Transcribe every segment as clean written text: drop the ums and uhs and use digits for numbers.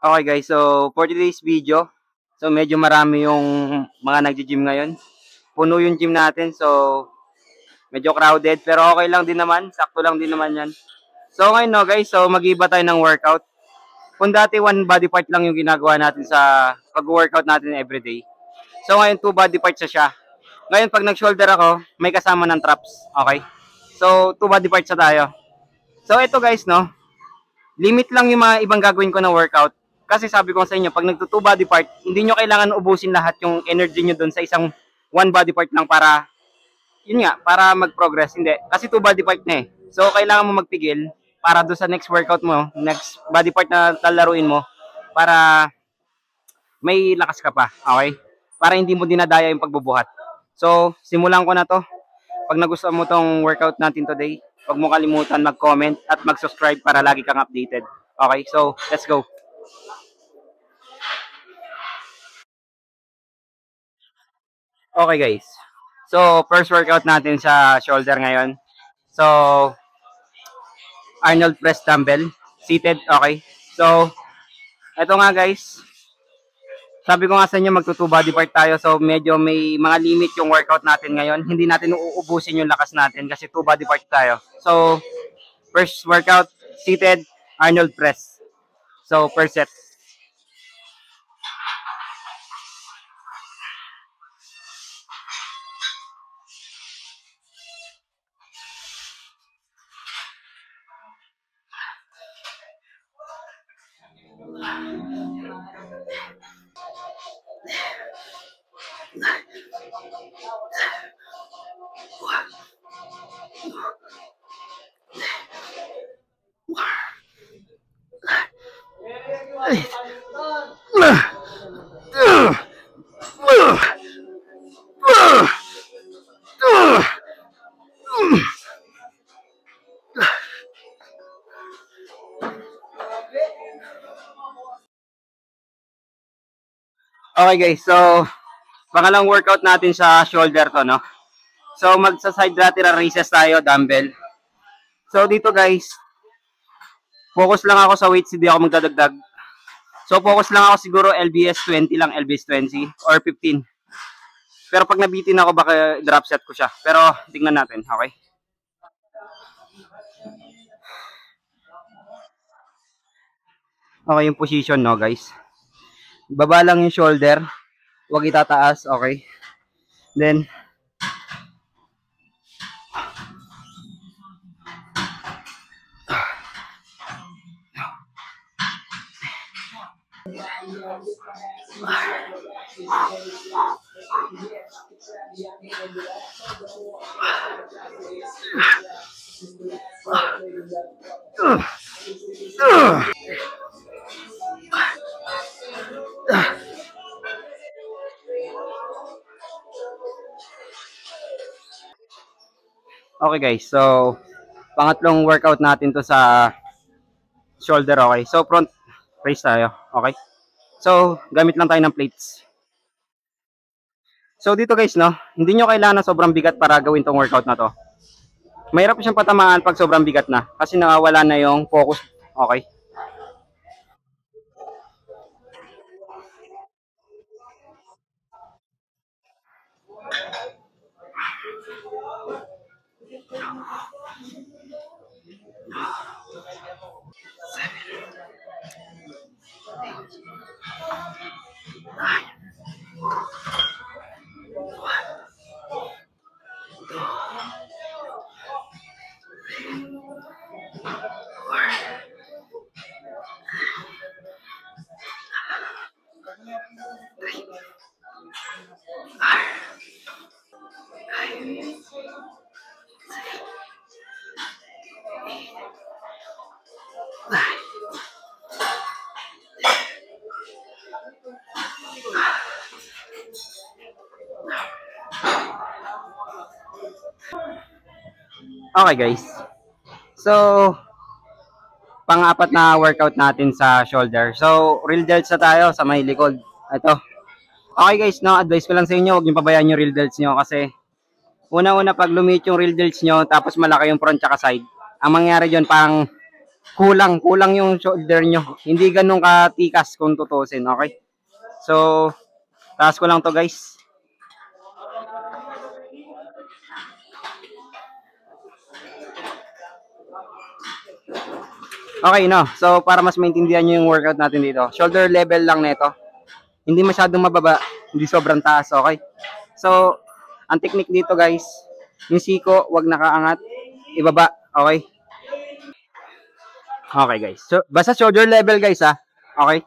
Okay guys, so for today's video, so medyo marami yung mga nagji-gym ngayon. Puno yung gym natin, so medyo crowded pero okay lang din naman, sakto lang din naman yan. So ngayon no guys, so mag-iba tayo ng workout. Kung dati one body part lang yung ginagawa natin sa pag-workout natin everyday. So ngayon two body parts na siya. Ngayon pag nag-shoulder ako, may kasama ng traps, okay? So two body parts na tayo. So ito guys no, limit lang yung mga ibang gagawin ko na workout. Kasi sabi ko sa inyo, pag nagto-two body part, hindi nyo kailangan ubusin lahat yung energy nyo doon sa isang one body part lang para, yun nga, para mag-progress. Hindi. Kasi two body part na eh. So, kailangan mo magpigil para doon sa next workout mo, next body part na lalaruin mo, para may lakas ka pa. Okay? Para hindi mo dinadaya yung pagbubuhat. So, simulan ko na to. Pag nagustuhan mo tong workout natin today, huwag mo kalimutan mag-comment at mag-subscribe para lagi kang updated. Okay? So, let's go. Okay guys. So, first workout natin sa shoulder ngayon. So, Arnold press dumbbell. Seated, okay. So, eto nga guys. Sabi ko nga sa inyo, magto-two body part tayo. So, medyo may mga limit yung workout natin ngayon. Hindi natin uubusin yung lakas natin kasi two body part tayo. So, first workout, seated, Arnold press. So, per set. Okay guys, so pangalang workout natin sa shoulder to, no? So magsa-side lateral raises tayo, dumbbell. So dito guys, focus lang ako sa weights, hindi ako magdadagdag. So focus lang ako siguro LBS 20 lang, LBS 20 or 15. Pero pag nabitin ako, baka drop set ko siya. Pero tingnan natin, okay? Okay yung position, no guys? Baba lang yung shoulder, huwag itataas, okay? Then, okay guys, so pangatlong workout natin to sa shoulder, okay? So front raise tayo, okay? So gamit lang tayo ng plates. So dito guys, no, hindi nyo kailangan sobrang bigat para gawin tong workout na to. Mahirap siyang patamaan pag sobrang bigat na kasi nawawala na yung focus, okay? Okay guys. So, pang-apat na workout natin sa shoulder. So, real delts na tayo sa may likod. Ito. Okay guys, no, advice ko lang sa inyo, huwag niyo pabayaan yung real delts nyo kasi una-una pag lumit yung real delts nyo tapos malaki yung front tsaka side, ang mangyari dyan parang kulang yung shoulder nyo. Hindi ganun katikas kung tutusin, okay? So, taas ko lang to guys. Okay, no. So, para mas maintindihan nyo yung workout natin dito, shoulder level lang nito. Hindi masyadong mababa, hindi sobrang taas, okay? So, ang technique dito guys, yung siko, wag nakaangat, ibaba, okay? Okay guys. So, basta shoulder level guys ha. Okay?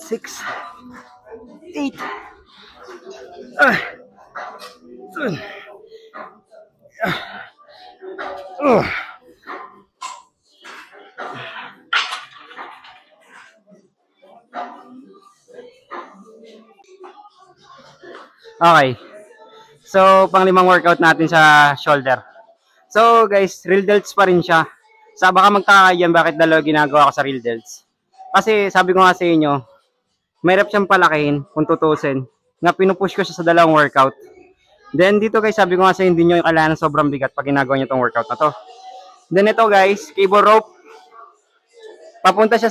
Six, eight, seven, okay. So, panglimang workout natin sa shoulder. So, guys, real delts pa rin siya. Sa baka magtaka yan bakit dalawa ginagawa ko sa real delts. Kasi sabi ko nga sa inyo, mahirap siyang palakihin kung tutusin. Nga pinupush ko siya sa dalawang workout. Then dito guys, sabi ko nga sa inyo, hindi nyo kailangan ng sobrang bigat pag ginagawa nyo itong workout na to. Then ito guys, cable rope. Papunta siya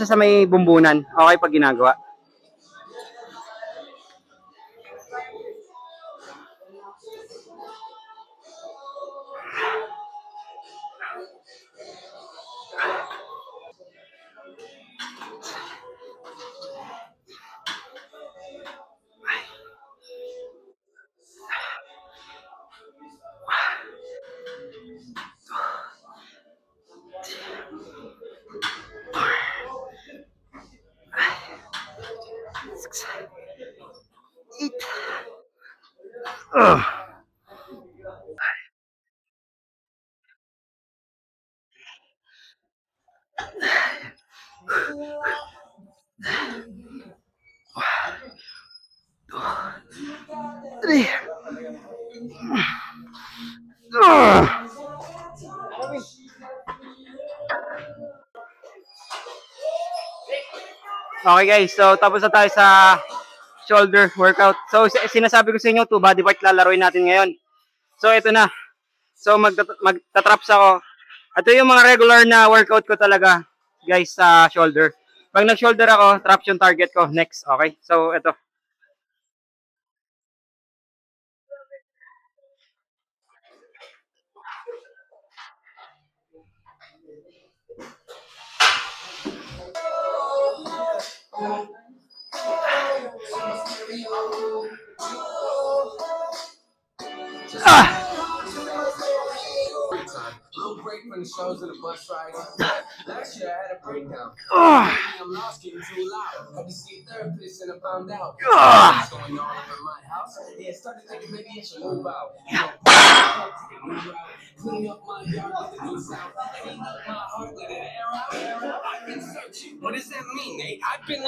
sa may bumbunan. Okay pag ginagawa. Eight. Three. Okay guys, so tapos na tayo sa shoulder workout. So sinasabi ko sa inyo, 2 body part lalaroin natin ngayon. So ito na. So magtatraps ako. Ito yung mga regular na workout ko talaga guys sa shoulder. Pag nag-shoulder ako, traps yung target ko. Next, okay? So ito. Ah! Break from the shows and the bus ride. Last year I had a breakdown. I'm lost, getting too loud. Had to see a therapist and I found out what's going on in my house. Yeah, started thinking maybe I should move out. Clean up my yard with the new sound. Clean up my heart, let it air out. I've been searching. What does that mean, Nate? I've been